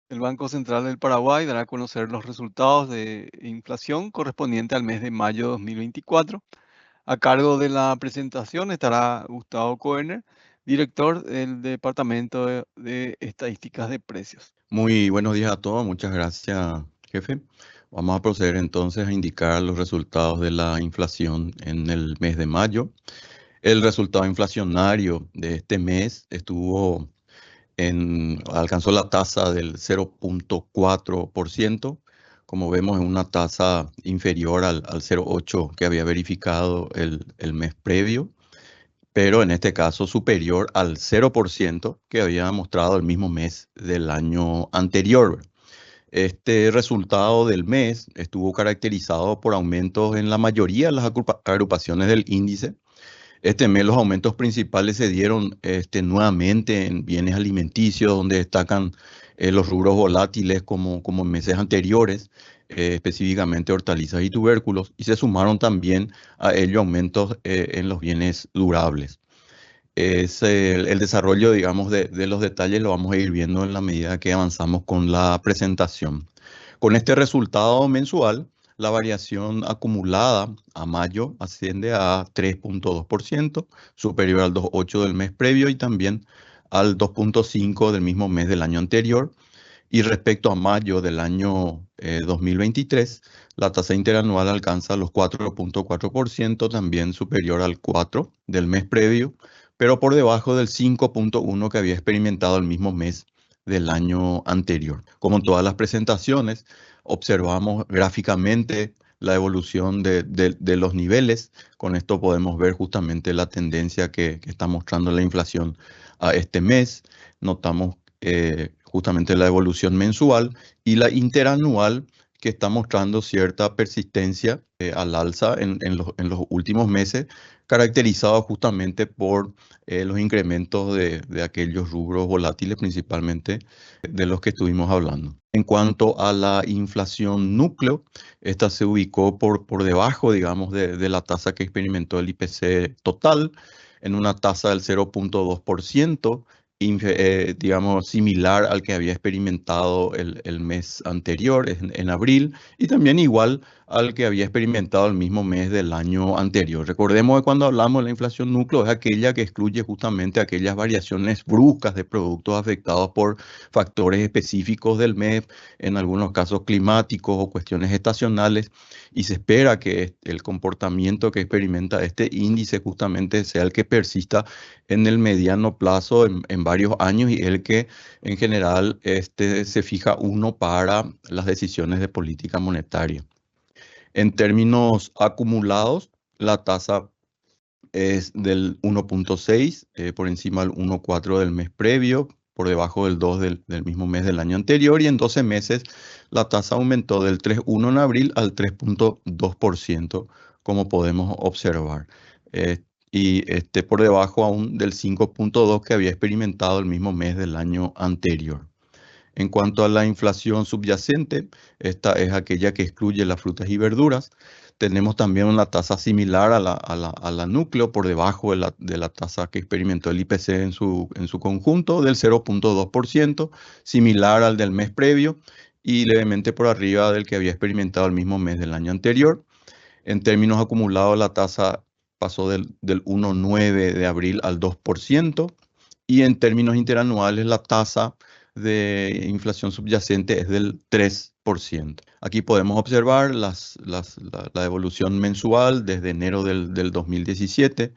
El Banco Central del Paraguay dará a conocer los resultados de inflación correspondiente al mes de mayo de 2024. A cargo de la presentación estará Gustavo Koerner, director del Departamento de Estadísticas de Precios. Muy buenos días a todos, muchas gracias, jefe. Vamos a proceder entonces a indicar los resultados de la inflación en el mes de mayo. El resultado inflacionario de este mes alcanzó la tasa del 0.4%. Como vemos, es una tasa inferior al 0.8 que había verificado el mes previo, pero en este caso superior al 0% que había mostrado el mismo mes del año anterior. Este resultado del mes estuvo caracterizado por aumentos en la mayoría de las agrupaciones del índice. Este mes los aumentos principales se dieron nuevamente en bienes alimenticios, donde destacan los rubros volátiles como en meses anteriores, específicamente hortalizas y tubérculos, y se sumaron también a ello aumentos en los bienes durables. Es el desarrollo, digamos, de los detalles lo vamos a ir viendo en la medida que avanzamos con la presentación. Con este resultado mensual, la variación acumulada a mayo asciende a 3.2%, superior al 2.8 del mes previo y también al 2.5 del mismo mes del año anterior. Y respecto a mayo del año 2023, la tasa interanual alcanza los 4.4%, también superior al 4 del mes previo, pero por debajo del 5.1 que había experimentado el mismo mes del año anterior. Como en todas las presentaciones, observamos gráficamente la evolución de los niveles. Con esto podemos ver justamente la tendencia que está mostrando la inflación a este mes. Notamos justamente la evolución mensual y la interanual, que está mostrando cierta persistencia al alza en los últimos meses, caracterizado justamente por los incrementos de aquellos rubros volátiles, principalmente de los que estuvimos hablando. En cuanto a la inflación núcleo, esta se ubicó por debajo, digamos, de la tasa que experimentó el IPC total, en una tasa del 0.2%, digamos, similar al que había experimentado el mes anterior, en abril, y también igual al que había experimentado el mismo mes del año anterior. Recordemos que cuando hablamos de la inflación núcleo es aquella que excluye justamente aquellas variaciones bruscas de productos afectados por factores específicos del mes, en algunos casos climáticos o cuestiones estacionales, y se espera que el comportamiento que experimenta este índice justamente sea el que persista en el mediano plazo, en varios años, y el que en general se fija uno para las decisiones de política monetaria. En términos acumulados, la tasa es del 1.6, por encima del 1.4 del mes previo, por debajo del 2 del mismo mes del año anterior, y en 12 meses la tasa aumentó del 3.1 en abril al 3.2%, como podemos observar. Y por debajo aún del 5.2 que había experimentado el mismo mes del año anterior. En cuanto a la inflación subyacente, esta es aquella que excluye las frutas y verduras. Tenemos también una tasa similar a la núcleo, por debajo de la tasa que experimentó el IPC en su conjunto, del 0.2%, similar al del mes previo y levemente por arriba del que había experimentado el mismo mes del año anterior. En términos acumulados, la tasa pasó del 1.9 de abril al 2%, y en términos interanuales la tasa de inflación subyacente es del 3%. Aquí podemos observar la evolución mensual desde enero del 2017.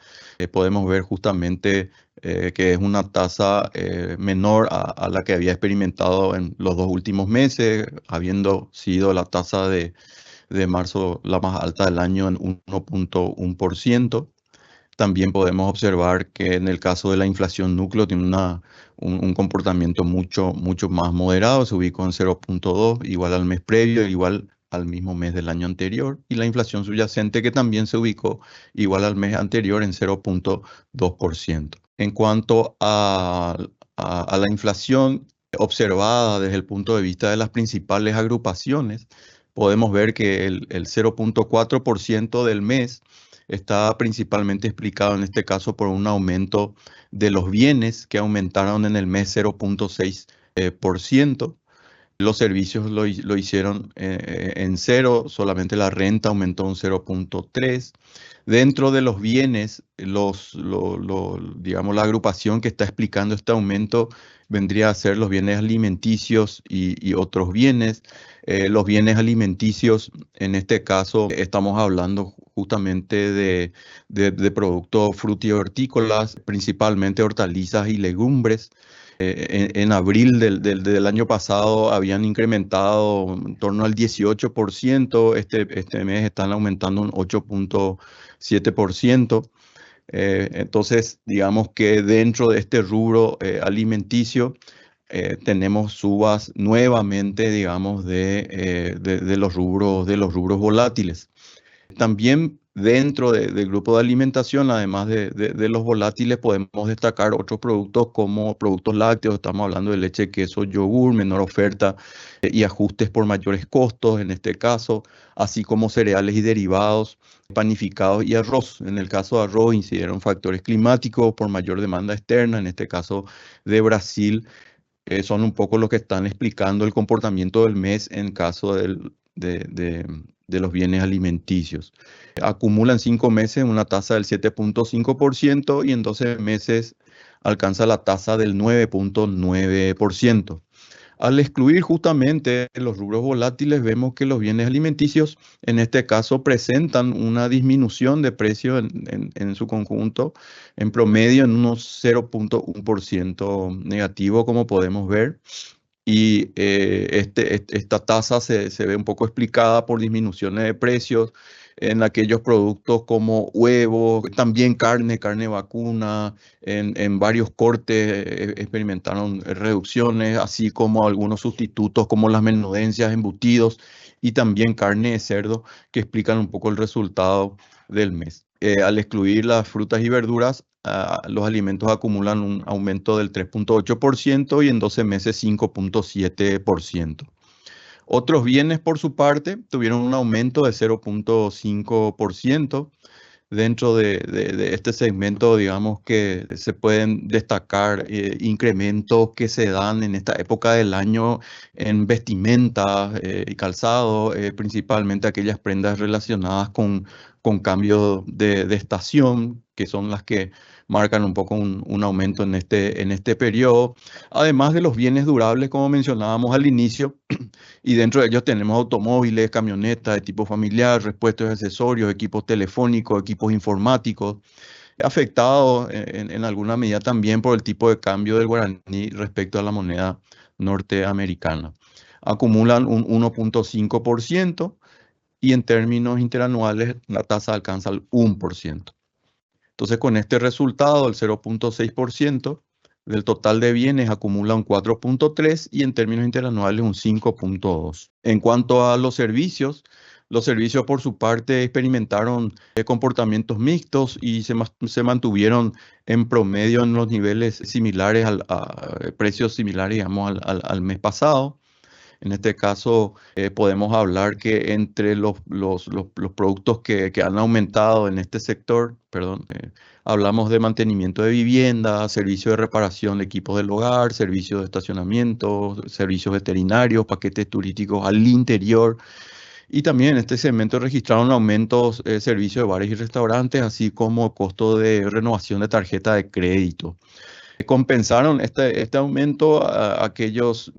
Podemos ver justamente que es una tasa menor a la que había experimentado en los dos últimos meses, habiendo sido la tasa de marzo la más alta del año en 1.1%. También podemos observar que en el caso de la inflación núcleo tiene un comportamiento mucho más moderado, se ubicó en 0.2, igual al mes previo, igual al mismo mes del año anterior, y la inflación subyacente, que también se ubicó igual al mes anterior en 0.2%. En cuanto a la inflación observada desde el punto de vista de las principales agrupaciones, podemos ver que el 0.4% del mes está principalmente explicado en este caso por un aumento de los bienes, que aumentaron en el mes 0.6%. Los servicios lo hicieron en cero, solamente la renta aumentó un 0,3. Dentro de los bienes, digamos, la agrupación que está explicando este aumento vendría a ser los bienes alimenticios y otros bienes. Los bienes alimenticios, en este caso, estamos hablando justamente de productos frutícolas, principalmente hortalizas y legumbres. En abril del año pasado habían incrementado en torno al 18%, este mes están aumentando un 8,7%. Entonces, digamos que dentro de este rubro alimenticio tenemos subas nuevamente, digamos, de los rubros volátiles. También dentro del grupo de alimentación, además de los volátiles, podemos destacar otros productos como productos lácteos. Estamos hablando de leche, queso, yogur, menor oferta y ajustes por mayores costos en este caso, así como cereales y derivados, panificados y arroz. En el caso de arroz incidieron factores climáticos por mayor demanda externa, en este caso de Brasil. Son un poco los que están explicando el comportamiento del mes en caso de los bienes alimenticios. Acumulan 5 meses una tasa del 7,5% y en 12 meses alcanza la tasa del 9,9%. Al excluir justamente los rubros volátiles, vemos que los bienes alimenticios, en este caso, presentan una disminución de precio en su conjunto, en promedio en unos 0,1% negativo, como podemos ver. Y esta tasa se ve un poco explicada por disminuciones de precios en aquellos productos como huevos, también carne vacuna, en varios cortes experimentaron reducciones, así como algunos sustitutos como las menudencias, embutidos y también carne de cerdo que explican un poco el resultado del mes. Al excluir las frutas y verduras, los alimentos acumulan un aumento del 3,8% y en 12 meses 5,7%. Otros bienes, por su parte, tuvieron un aumento de 0,5%. Dentro de este segmento, digamos que se pueden destacar incrementos que se dan en esta época del año en vestimenta y calzado, principalmente aquellas prendas relacionadas con cambio de estación, que son las que marcan un poco un aumento en este periodo. Además de los bienes durables, como mencionábamos al inicio, y dentro de ellos tenemos automóviles, camionetas de tipo familiar, repuestos y accesorios, equipos telefónicos, equipos informáticos, afectados en alguna medida también por el tipo de cambio del guaraní respecto a la moneda norteamericana. Acumulan un 1,5% y en términos interanuales la tasa alcanza el 1%. Entonces, con este resultado, el 0,6% del total de bienes acumula un 4,3% y en términos interanuales un 5,2%. En cuanto a los servicios por su parte experimentaron comportamientos mixtos y se mantuvieron en promedio en los niveles similares, precios similares, digamos, al mes pasado. En este caso, podemos hablar que entre los productos que han aumentado en este sector, perdón, hablamos de mantenimiento de vivienda, servicio de reparación de equipos del hogar, servicios de estacionamiento, servicios veterinarios, paquetes turísticos al interior. Y también en este segmento registraron aumentos servicios de bares y restaurantes, así como costo de renovación de tarjeta de crédito. Compensaron este aumento a aquellas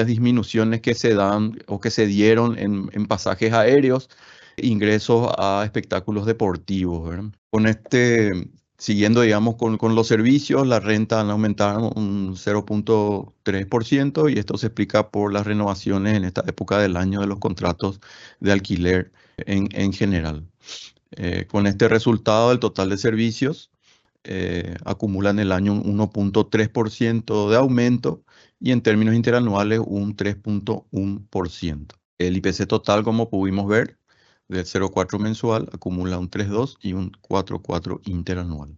disminuciones que se dan o que se dieron en pasajes aéreos, ingresos a espectáculos deportivos, ¿verdad? Siguiendo, digamos, con los servicios, la renta han aumentado un 0,3% y esto se explica por las renovaciones en esta época del año de los contratos de alquiler en general. Con este resultado, el total de servicios acumula en el año un 1,3% de aumento y en términos interanuales un 3,1%. El IPC total, como pudimos ver, del 0,4 mensual acumula un 3,2 y un 4,4 interanual.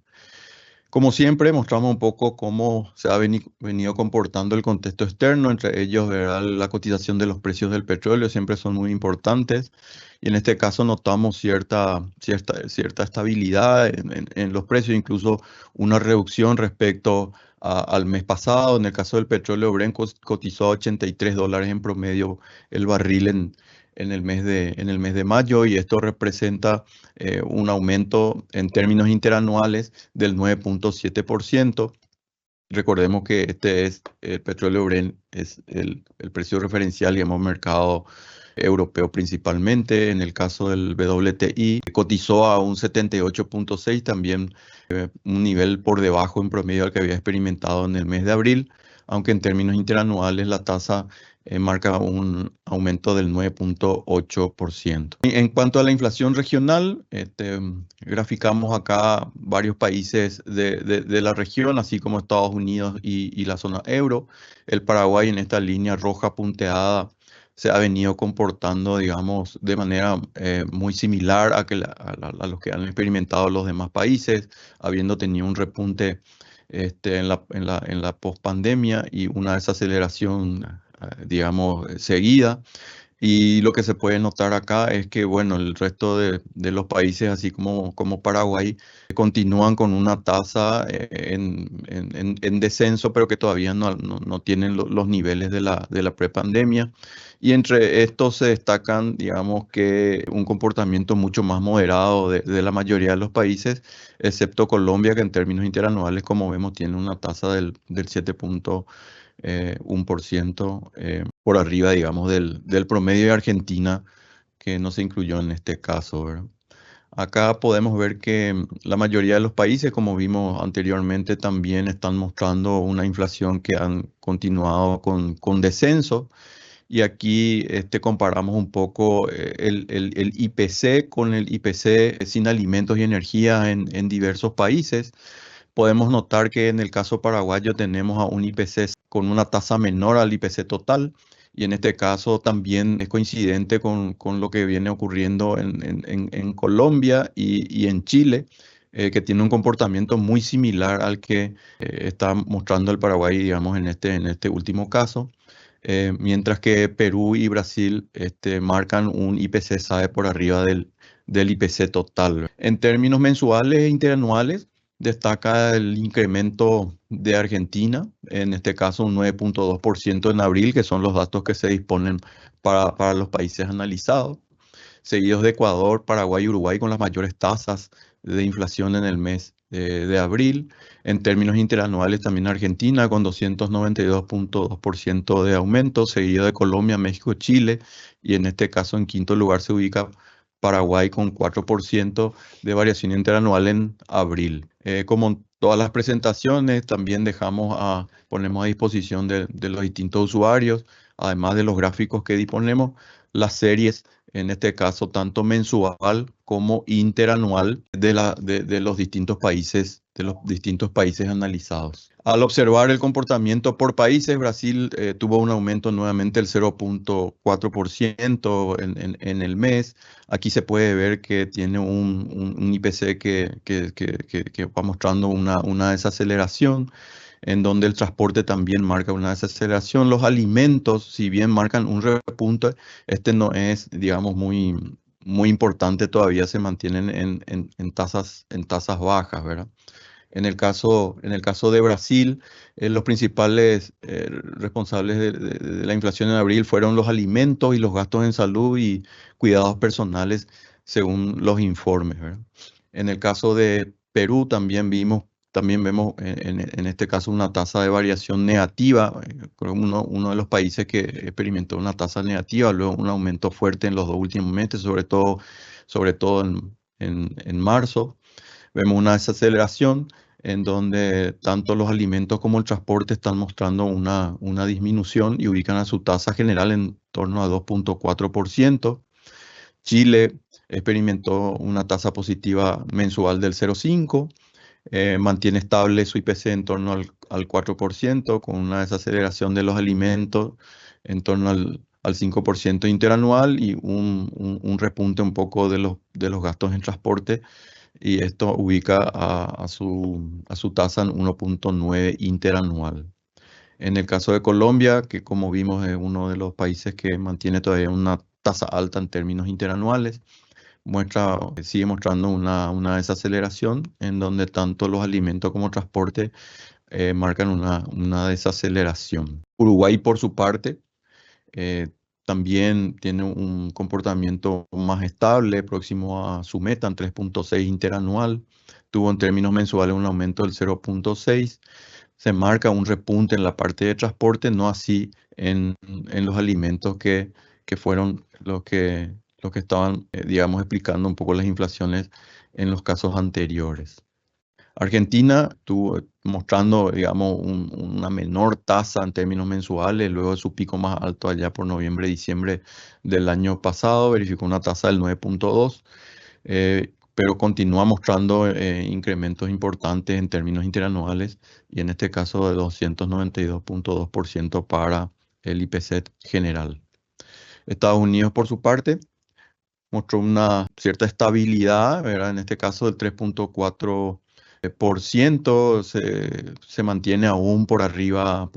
Como siempre, mostramos un poco cómo se ha venido comportando el contexto externo, entre ellos, ¿verdad? La cotización de los precios del petróleo siempre son muy importantes y en este caso notamos cierta estabilidad en los precios, incluso una reducción respecto al mes pasado. En el caso del petróleo, Brent cotizó a $83 en promedio el barril en el mes de mayo, y esto representa un aumento en términos interanuales del 9.7%. Recordemos que este es el petróleo Brent, es el precio referencial, digamos, mercado europeo principalmente. En el caso del WTI, cotizó a un 78.6, también un nivel por debajo en promedio al que había experimentado en el mes de abril, aunque en términos interanuales la tasa marca un aumento del 9.8%. Y en cuanto a la inflación regional, graficamos acá varios países de la región, así como Estados Unidos y la zona euro. El Paraguay, en esta línea roja punteada, se ha venido comportando, digamos, de manera muy similar a los que han experimentado los demás países, habiendo tenido un repunte en la pospandemia y una desaceleración, digamos, seguida. Y lo que se puede notar acá es que, bueno, el resto de los países, así como Paraguay, continúan con una tasa en descenso, pero que todavía no tienen los niveles de la prepandemia. Y entre estos se destacan, digamos, que un comportamiento mucho más moderado de la mayoría de los países, excepto Colombia, que en términos interanuales, como vemos, tiene una tasa del 7.1%, por arriba, digamos, del promedio de Argentina, que no se incluyó en este caso, ¿verdad? Acá podemos ver que la mayoría de los países, como vimos anteriormente, también están mostrando una inflación que han continuado con descenso. Y aquí comparamos un poco el IPC con el IPC sin alimentos y energía en diversos países. Podemos notar que en el caso paraguayo tenemos a un IPC con una tasa menor al IPC total, y en este caso también es coincidente con lo que viene ocurriendo en Colombia y en Chile, que tiene un comportamiento muy similar al que está mostrando el Paraguay, digamos, en este último caso. Mientras que Perú y Brasil marcan un IPC SAE por arriba del IPC total. En términos mensuales e interanuales, destaca el incremento de Argentina, en este caso un 9.2% en abril, que son los datos que se disponen para los países analizados, seguidos de Ecuador, Paraguay y Uruguay con las mayores tasas de inflación en el mes de abril. En términos interanuales, también Argentina con 292.2% de aumento, seguido de Colombia, México, Chile, y en este caso en quinto lugar se ubica Paraguay con 4% de variación interanual en abril. Como en todas las presentaciones, también ponemos a disposición de los distintos usuarios, además de los gráficos que disponemos, las series, en este caso tanto mensual como interanual de los distintos países analizados. Al observar el comportamiento por países, Brasil tuvo un aumento nuevamente del 0.4% en el mes. Aquí se puede ver que tiene un IPC que va mostrando una desaceleración, en donde el transporte también marca una desaceleración. Los alimentos, si bien marcan un repunte, no es, digamos, muy importante, todavía se mantienen en tasas bajas, ¿verdad? En el caso de Brasil, los principales responsables de la inflación en abril fueron los alimentos y los gastos en salud y cuidados personales, según los informes, ¿verdad? En el caso de Perú también vemos en este caso una tasa de variación negativa, creo que uno de los países que experimentó una tasa negativa, luego un aumento fuerte en los dos últimos meses, sobre todo en marzo. Vemos una desaceleración en donde tanto los alimentos como el transporte están mostrando una disminución y ubican a su tasa general en torno a 2.4%. Chile experimentó una tasa positiva mensual del 0.5%, mantiene estable su IPC en torno al 4%, con una desaceleración de los alimentos en torno al 5% interanual y un repunte un poco de los gastos en transporte, y esto ubica a su tasa en 1.9 interanual. En el caso de Colombia, que como vimos es uno de los países que mantiene todavía una tasa alta en términos interanuales, sigue mostrando una desaceleración en donde tanto los alimentos como transporte marcan una desaceleración. Uruguay, por su parte, eh, también tiene un comportamiento más estable, próximo a su meta en 3.6 interanual. Tuvo en términos mensuales un aumento del 0.6. Se marca un repunte en la parte de transporte, no así en los alimentos que fueron los que estaban, digamos, explicando un poco las inflaciones en los casos anteriores. Argentina estuvo mostrando, digamos, una menor tasa en términos mensuales, luego de su pico más alto allá por noviembre, diciembre del año pasado, verificó una tasa del 9.2, pero continúa mostrando incrementos importantes en términos interanuales y en este caso de 292.2% para el IPC general. Estados Unidos, por su parte, mostró una cierta estabilidad, ¿verdad? En este caso del 3.4%, se mantiene aún por arriba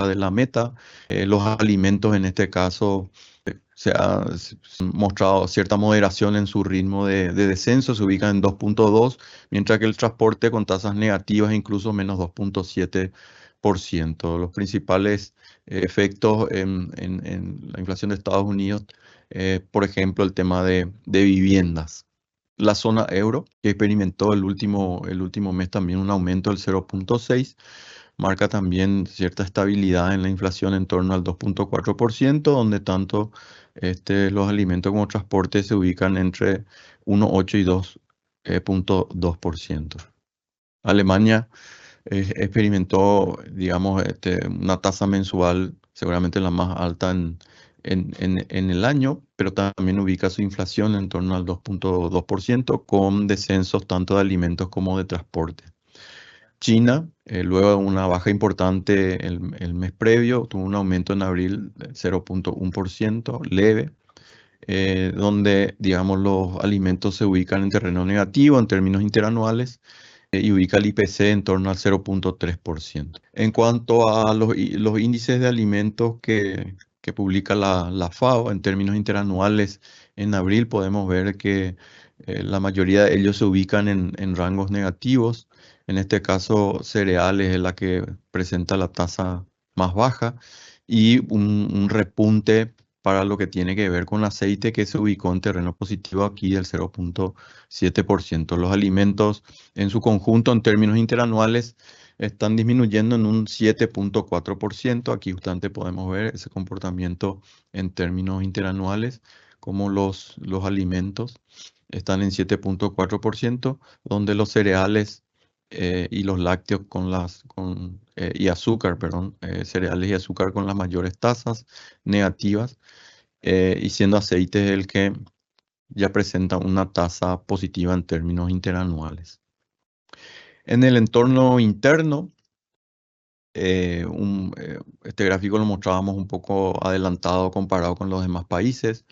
de la meta. Los alimentos en este caso se han mostrado cierta moderación en su ritmo de descenso, se ubican en 2.2, mientras que el transporte con tasas negativas incluso menos 2.7%. Los principales efectos en la inflación de Estados Unidos, por ejemplo, el tema de viviendas. La zona euro, que experimentó el último mes también un aumento del 0.6, marca también cierta estabilidad en la inflación en torno al 2.4%, donde tanto los alimentos como transporte se ubican entre 1.8 y 2.2%. Alemania experimentó, digamos, una tasa mensual seguramente la más alta en el año, pero también ubica su inflación en torno al 2.2%, con descensos tanto de alimentos como de transporte. China, luego de una baja importante el mes previo, tuvo un aumento en abril de 0.1%, leve, donde, digamos, los alimentos se ubican en terreno negativo en términos interanuales y ubica el IPC en torno al 0.3%. En cuanto a los índices de alimentos que publica la FAO en términos interanuales en abril, podemos ver que la mayoría de ellos se ubican en rangos negativos. En este caso, cereales es la que presenta la tasa más baja y un repunte para lo que tiene que ver con aceite que se ubicó en terreno positivo aquí del 0.7%. Los alimentos en su conjunto, en términos interanuales, están disminuyendo en un 7.4%. Aquí justamente podemos ver ese comportamiento en términos interanuales, como los alimentos están en 7.4%, donde los cereales y los lácteos y azúcar, perdón, cereales y azúcar con las mayores tasas negativas, y siendo aceite el que ya presenta una tasa positiva en términos interanuales. En el entorno interno, este gráfico lo mostrábamos un poco adelantado comparado con los demás países.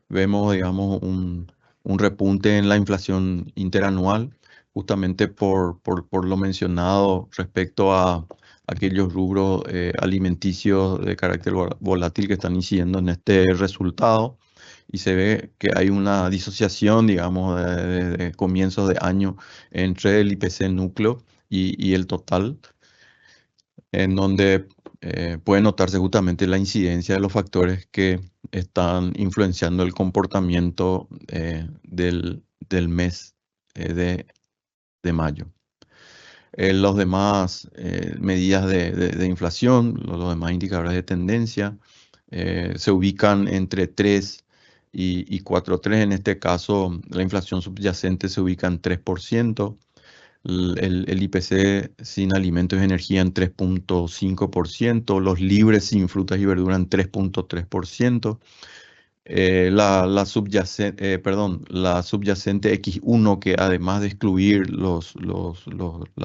Vemos, digamos, un repunte en la inflación interanual, justamente por lo mencionado respecto a aquellos rubros alimenticios de carácter volátil que están incidiendo en este resultado. Y se ve que hay una disociación, digamos, de comienzos de año entre el IPC núcleo y el total, en donde puede notarse justamente la incidencia de los factores que están influenciando el comportamiento del mes de mayo. Los demás medidas de inflación, los demás indicadores de tendencia, se ubican entre 3 y 4.3. En este caso, la inflación subyacente se ubica en 3%. El IPC sin alimentos y energía en 3.5%, los libres sin frutas y verduras en 3.3%, la subyacente X1, que además de excluir las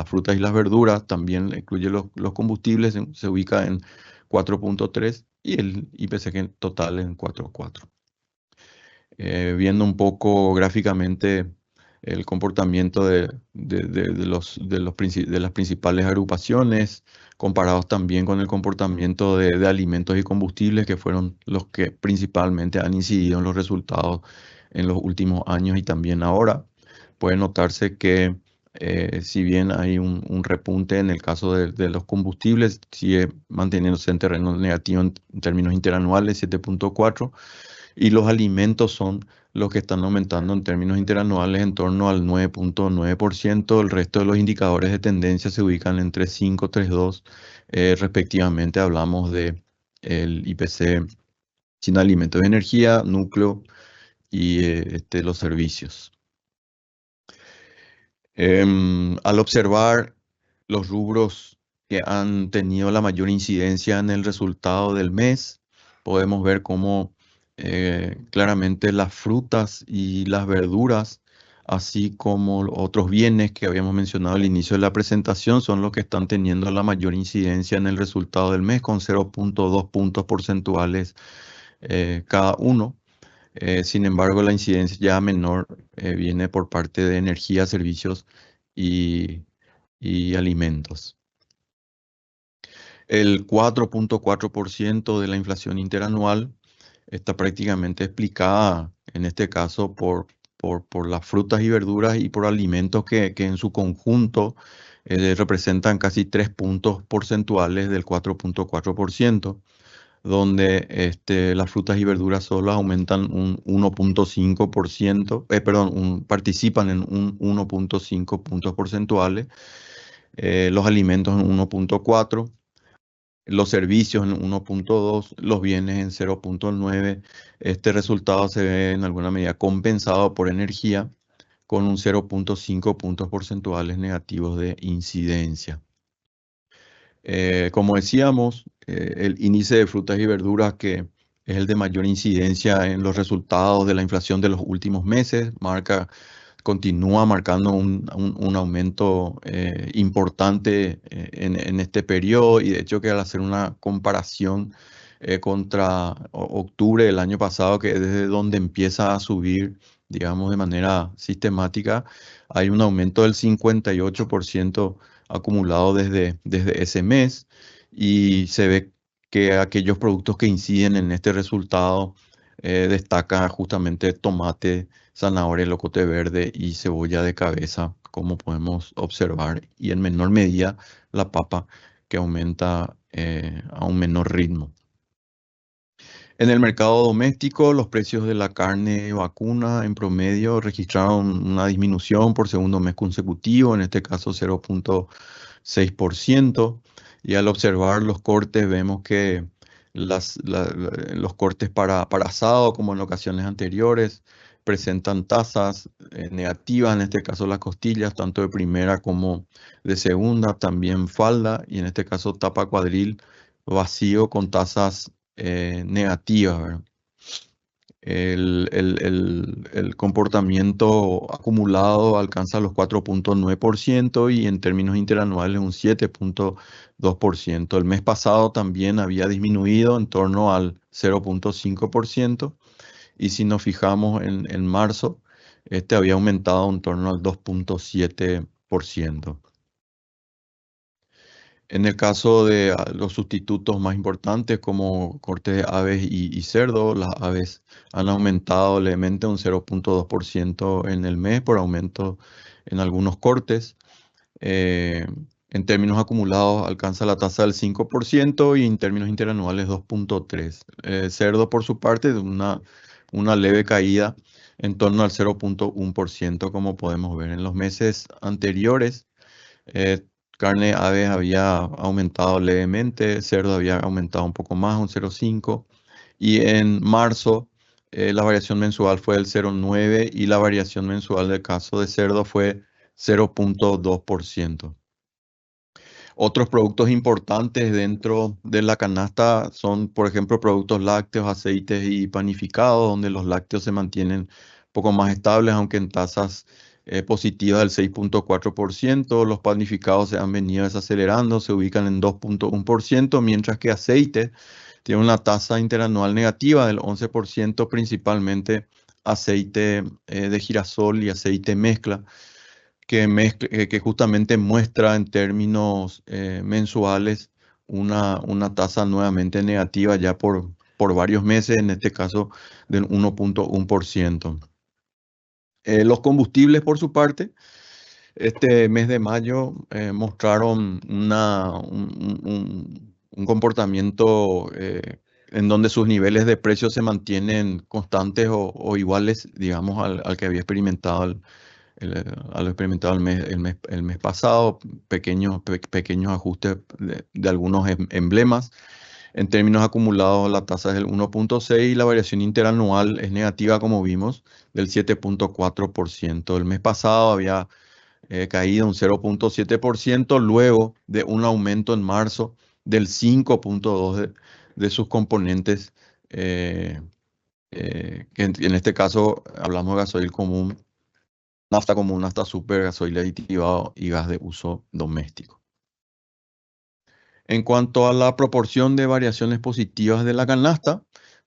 frutas y las verduras, también incluye los combustibles, se ubica en 4.3 y el IPC en total en 4.4. Viendo un poco gráficamente el comportamiento de las principales agrupaciones, comparados también con el comportamiento de alimentos y combustibles, que fueron los que principalmente han incidido en los resultados en los últimos años y también ahora. Puede notarse que si bien hay un repunte en el caso de los combustibles, sigue manteniéndose en terreno negativo en términos interanuales, 7,4, y los alimentos son los que están aumentando en términos interanuales en torno al 9,9%. El resto de los indicadores de tendencia se ubican entre 5, 3,2. Respectivamente, hablamos de el IPC sin alimentos de energía, núcleo y los servicios. Al observar los rubros que han tenido la mayor incidencia en el resultado del mes, podemos ver cómo claramente las frutas y las verduras, así como otros bienes que habíamos mencionado al inicio de la presentación, son los que están teniendo la mayor incidencia en el resultado del mes, con 0,2 puntos porcentuales cada uno. Sin embargo, la incidencia ya menor viene por parte de energía, servicios y, y alimentos. El 4,4% de la inflación interanual está prácticamente explicada, en este caso, por las frutas y verduras y por alimentos que en su conjunto representan casi 3 puntos porcentuales del 4,4%, donde las frutas y verduras solo aumentan un 1,5%, participan en un 1,5 puntos porcentuales, los alimentos en 1,4, los servicios en 1,2, los bienes en 0,9. Este resultado se ve en alguna medida compensado por energía, con un 0,5 puntos porcentuales negativos de incidencia. Como decíamos, el índice de frutas y verduras, que es el de mayor incidencia en los resultados de la inflación de los últimos meses, continúa marcando un aumento importante en este periodo, y de hecho que al hacer una comparación contra octubre del año pasado, que es desde donde empieza a subir, digamos, de manera sistemática, hay un aumento del 58% acumulado desde ese mes, y se ve que aquellos productos que inciden en este resultado destaca justamente tomate, zanahoria, locote verde y cebolla de cabeza, como podemos observar, y en menor medida la papa, que aumenta a un menor ritmo. En el mercado doméstico, los precios de la carne vacuna en promedio registraron una disminución por segundo mes consecutivo, en este caso 0,6%, y al observar los cortes vemos que los cortes para asado, como en ocasiones anteriores, presentan tasas negativas, en este caso las costillas, tanto de primera como de segunda, también falda, y en este caso tapa cuadril vacío con tasas negativas, ¿verdad? El comportamiento acumulado alcanza los 4,9%, y en términos interanuales un 7,2%. El mes pasado también había disminuido en torno al 0,5%, y si nos fijamos en marzo, este había aumentado en torno al 2,7%. En el caso de los sustitutos más importantes, como cortes de aves y cerdo, las aves han aumentado levemente un 0,2% en el mes, por aumento en algunos cortes. En términos acumulados alcanza la tasa del 5%, y en términos interanuales 2,3%. Cerdo, por su parte, de una leve caída en torno al 0,1%, como podemos ver. En los meses anteriores, eh, carne de aves había aumentado levemente, cerdo había aumentado un poco más, un 0,5%, y en marzo la variación mensual fue del 0,9%, y la variación mensual del caso de cerdo fue 0,2%. Otros productos importantes dentro de la canasta son, por ejemplo, productos lácteos, aceites y panificados, donde los lácteos se mantienen un poco más estables, aunque en tasas positivas del 6,4%. Los panificados se han venido desacelerando, se ubican en 2,1%, mientras que aceite tiene una tasa interanual negativa del 11%, principalmente aceite de girasol y aceite mezcla, que justamente muestra en términos mensuales una tasa nuevamente negativa ya por varios meses, en este caso del 1.1%. Los combustibles, por su parte, este mes de mayo mostraron un comportamiento en donde sus niveles de precios se mantienen constantes o iguales, digamos, al que había experimentado al experimentado el mes pasado, pequeños ajustes de algunos emblemas. En términos acumulados, la tasa es del 1.6 y la variación interanual es negativa, como vimos, del 7.4%. El mes pasado había caído un 0.7% luego de un aumento en marzo del 5.2% de sus componentes, que en este caso hablamos de gasoil común, nafta super, gasoil aditivado y gas de uso doméstico. En cuanto a la proporción de variaciones positivas de la canasta,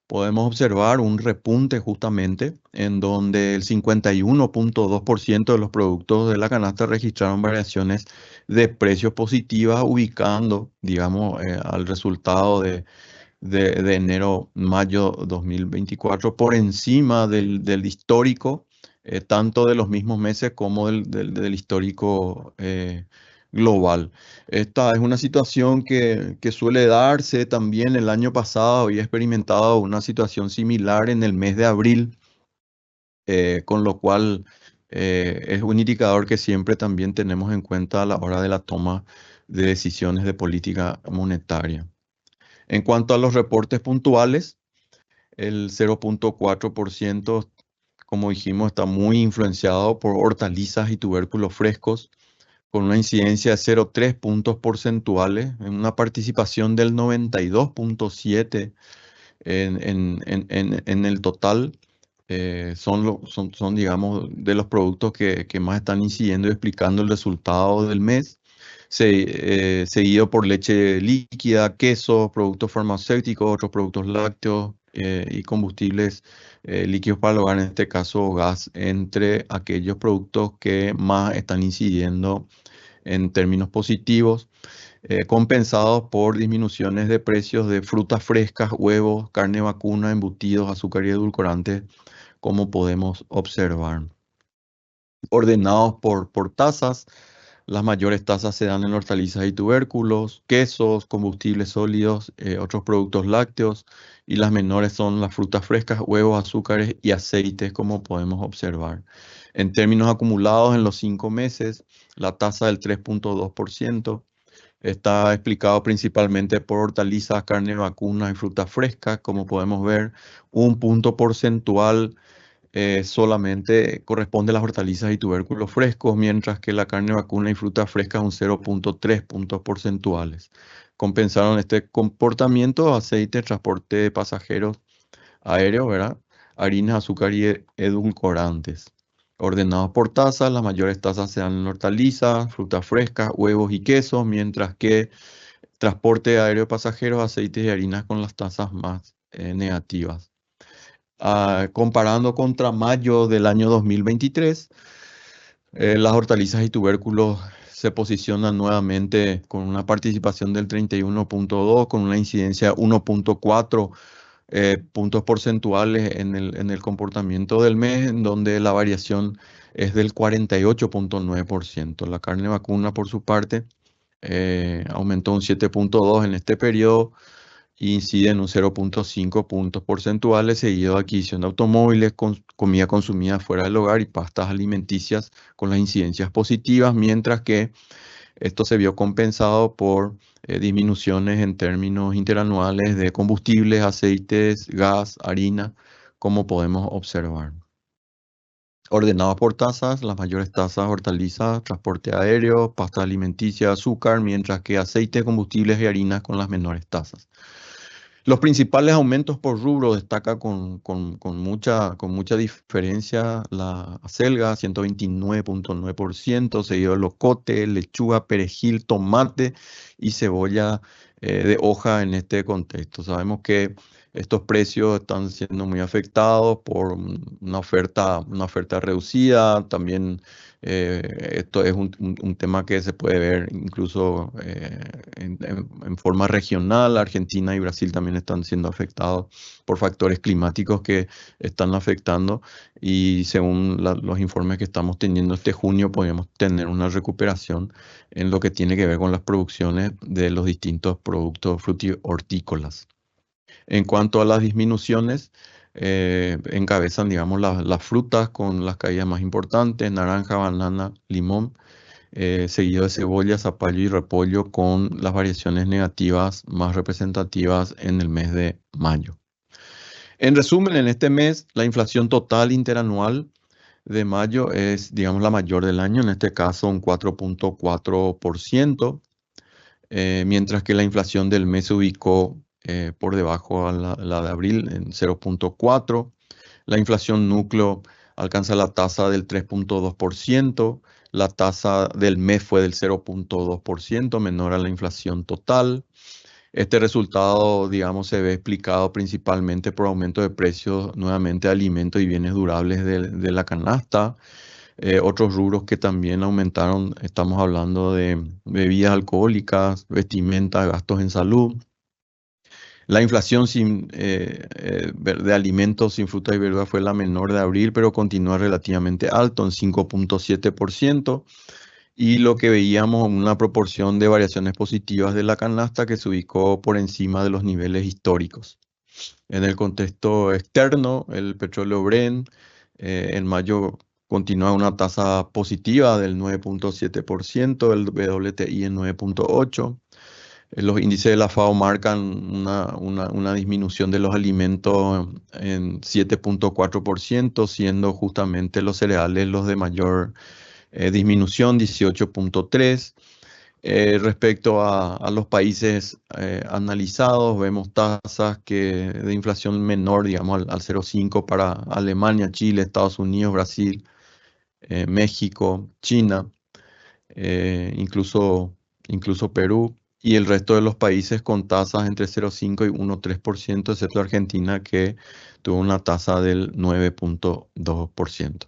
podemos observar un repunte justamente en donde el 51.2% de los productos de la canasta registraron variaciones de precios positivas, ubicando, digamos, al resultado de enero-mayo 2024 por encima del histórico, tanto de los mismos meses como del histórico global. Esta es una situación que suele darse también. El año pasado había experimentado una situación similar en el mes de abril, con lo cual es un indicador que siempre también tenemos en cuenta a la hora de la toma de decisiones de política monetaria. En cuanto a los reportes puntuales, el 0.4%, como dijimos, está muy influenciado por hortalizas y tubérculos frescos, con una incidencia de 0.3 puntos porcentuales, en una participación del 92.7% en el total. Son, digamos, de los productos que más están incidiendo y explicando el resultado del mes, seguido por leche líquida, quesos, productos farmacéuticos, otros productos lácteos y combustibles líquidos para el hogar, en este caso gas, entre aquellos productos que más están incidiendo en términos positivos, compensados por disminuciones de precios de frutas frescas, huevos, carne vacuna, embutidos, azúcar y edulcorantes, como podemos observar. Ordenados por tasas, las mayores tasas se dan en hortalizas y tubérculos, quesos, combustibles sólidos, otros productos lácteos, y las menores son las frutas frescas, huevos, azúcares y aceites, como podemos observar. En términos acumulados en los 5 meses, la tasa del 3.2% está explicado principalmente por hortalizas, carne vacuna y frutas frescas. Como podemos ver, un punto porcentual solamente corresponde a las hortalizas y tubérculos frescos, mientras que la carne vacuna y frutas frescas un 0.3 puntos porcentuales. Compensaron este comportamiento aceite, transporte de pasajeros aéreo, ¿verdad? Harinas, azúcar y edulcorantes. Ordenados por tasas, las mayores tasas se dan en hortalizas, frutas frescas, huevos y quesos, mientras que transporte aéreo de pasajeros, aceites y harinas con las tasas más negativas. Comparando contra mayo del año 2023, las hortalizas y tubérculos se posicionan nuevamente con una participación del 31.2, con una incidencia de 1.4 puntos porcentuales en el comportamiento del mes, en donde la variación es del 48.9%. La carne vacuna, por su parte, aumentó un 7.2 en este periodo e incide en un 0.5 puntos porcentuales, seguido de adquisición de automóviles, comida consumida fuera del hogar y pastas alimenticias con las incidencias positivas, mientras que esto se vio compensado por disminuciones en términos interanuales de combustibles, aceites, gas, harina, como podemos observar. Ordenados por tasas, las mayores tasas hortalizas, transporte aéreo, pasta alimenticia, azúcar, mientras que aceite, combustibles y harinas con las menores tasas. Los principales aumentos por rubro destaca con mucha diferencia la acelga, 129.9%, seguido de locote, lechuga, perejil, tomate y cebolla de hoja en este contexto. Sabemos que estos precios están siendo muy afectados por una oferta reducida. También esto es un tema que se puede ver incluso en forma regional. Argentina y Brasil también están siendo afectados por factores climáticos que están afectando, y según los informes que estamos teniendo este junio, podemos tener una recuperación en lo que tiene que ver con las producciones de los distintos productos hortícolas. En cuanto a las disminuciones, encabezan, digamos, las frutas con las caídas más importantes: naranja, banana, limón, seguido de cebolla, zapallo y repollo, con las variaciones negativas más representativas en el mes de mayo. En resumen, en este mes, la inflación total interanual de mayo es, digamos, la mayor del año, en este caso un 4.4%, mientras que la inflación del mes se ubicó por debajo a la de abril en 0.4%. La inflación núcleo alcanza la tasa del 3.2%. La tasa del mes fue del 0.2%, menor a la inflación total. Este resultado, digamos, se ve explicado principalmente por aumento de precios nuevamente de alimentos y bienes durables de la canasta. Otros rubros que también aumentaron, estamos hablando de bebidas alcohólicas, vestimenta, gastos en salud. La inflación de alimentos sin fruta y verdura fue la menor de abril, pero continúa relativamente alto, en 5.7%. Y lo que veíamos, una proporción de variaciones positivas de la canasta que se ubicó por encima de los niveles históricos. En el contexto externo, el petróleo Brent en mayo continúa una tasa positiva del 9.7%, el WTI en 9.8%. Los índices de la FAO marcan una disminución de los alimentos en 7.4%, siendo justamente los cereales los de mayor disminución, 18.3%. Respecto a los países analizados, vemos tasas de inflación menor, digamos, al 0.5 para Alemania, Chile, Estados Unidos, Brasil, México, China, incluso Perú, y el resto de los países con tasas entre 0.5 y 1.3%, excepto Argentina, que tuvo una tasa del 9.2%.